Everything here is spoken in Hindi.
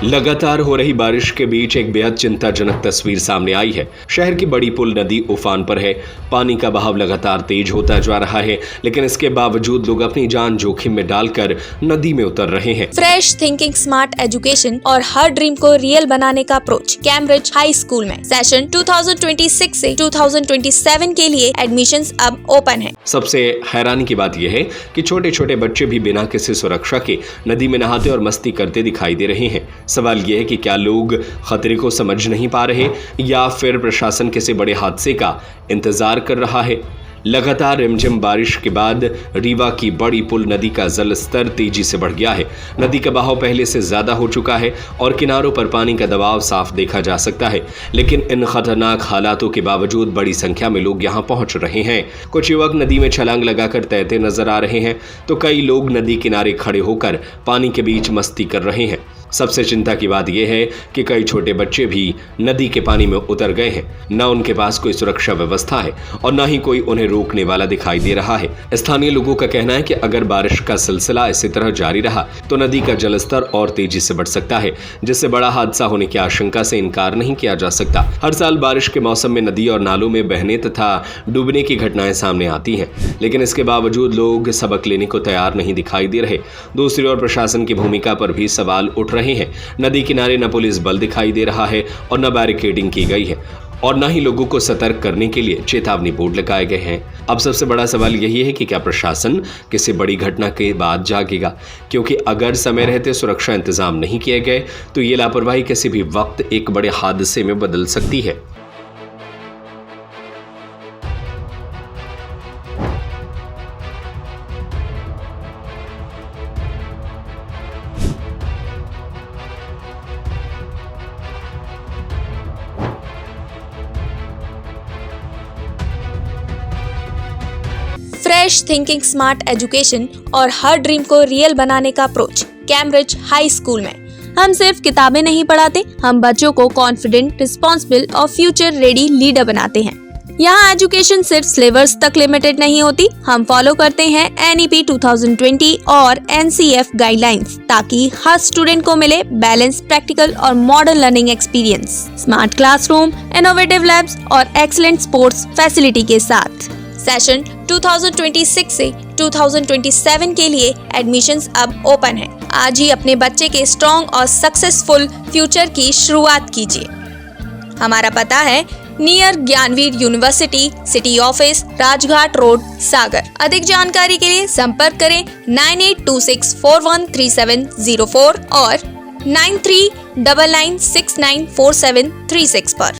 लगातार हो रही बारिश के बीच एक बेहद चिंताजनक तस्वीर सामने आई है। शहर की बड़ी पुल नदी उफान पर है। पानी का बहाव लगातार तेज होता जा रहा है, लेकिन इसके बावजूद लोग अपनी जान जोखिम में डालकर नदी में उतर रहे हैं। फ्रेश थिंकिंग, स्मार्ट एजुकेशन और हर ड्रीम को रियल बनाने का अप्रोच कैम्ब्रिज हाई स्कूल में सेशन 2026 से 2027 के लिए एडमिशंस अब ओपन है। सबसे हैरानी की बात यह है कि छोटे छोटे बच्चे भी बिना किसी सुरक्षा के नदी में नहाते और मस्ती करते दिखाई दे रहे हैं। सवाल यह है कि क्या लोग खतरे को समझ नहीं पा रहे या फिर प्रशासन किसी बड़े हादसे का इंतजार कर रहा है। लगातार रिमझिम बारिश के बाद रीवा की बड़ी पुल नदी का जल स्तर तेजी से बढ़ गया है। नदी का बहाव पहले से ज्यादा हो चुका है और किनारों पर पानी का दबाव साफ देखा जा सकता है, लेकिन इन खतरनाक हालातों के बावजूद बड़ी संख्या में लोग यहां पहुंच रहे हैं। कुछ युवक नदी में छलांग लगाकर तैरते नजर आ रहे हैं, तो कई लोग नदी किनारे खड़े होकर पानी के बीच मस्ती कर रहे हैं। सबसे चिंता की बात यह है कि कई छोटे बच्चे भी नदी के पानी में उतर गए हैं। न उनके पास कोई सुरक्षा व्यवस्था है और न ही कोई उन्हें रोकने वाला दिखाई दे रहा है। स्थानीय लोगों का कहना है कि अगर बारिश का सिलसिला इसी तरह जारी रहा तो नदी का जलस्तर और तेजी से बढ़ सकता है, जिससे बड़ा हादसा होने की आशंका से इनकार नहीं किया जा सकता। हर साल बारिश के मौसम में नदी और नालों में बहने तथा डूबने की घटनाएं सामने आती हैं, लेकिन इसके बावजूद लोग सबक लेने को तैयार नहीं दिखाई दे रहे। दूसरी ओर प्रशासन की भूमिका पर भी सवाल उठ रहे हैं। नदी किनारे न पुलिस बल दिखाई दे रहा है और न बैरिकेडिंग की गई है और न ही लोगों को सतर्क करने के लिए चेतावनी बोर्ड लगाए गए हैं। अब सबसे बड़ा सवाल यही है कि क्या प्रशासन किसी बड़ी घटना के बाद जागेगा, क्योंकि अगर समय रहते सुरक्षा इंतजाम नहीं किए गए तो ये लापरवाही किसी भी वक्त एक बड़े हादसे में बदल सकती है। फ्रेश थिंकिंग, स्मार्ट एजुकेशन और हर ड्रीम को रियल बनाने का अप्रोच कैम्ब्रिज हाई स्कूल में। हम सिर्फ किताबें नहीं पढ़ाते, हम बच्चों को कॉन्फिडेंट, रिस्पॉन्सिबल और फ्यूचर रेडी लीडर बनाते हैं। यहाँ एजुकेशन सिर्फ सिलेबस तक लिमिटेड नहीं होती, हम फॉलो करते हैं NEP 2020 और NCF गाइडलाइंस, ताकि हर स्टूडेंट को मिले बैलेंस, प्रैक्टिकल और modern learning experience, smart classroom, innovative labs और एक्सीलेंट स्पोर्ट्स फैसिलिटी के साथ। सेशन 2026 से 2027 के लिए एडमिशंस अब ओपन है। आज ही अपने बच्चे के स्ट्रॉन्ग और सक्सेसफुल फ्यूचर की शुरुआत कीजिए। हमारा पता है near Gyanveer university, city office, Rajghat road, Sagar. अधिक जानकारी के लिए संपर्क करें 9826413704 और 9399694736 पर।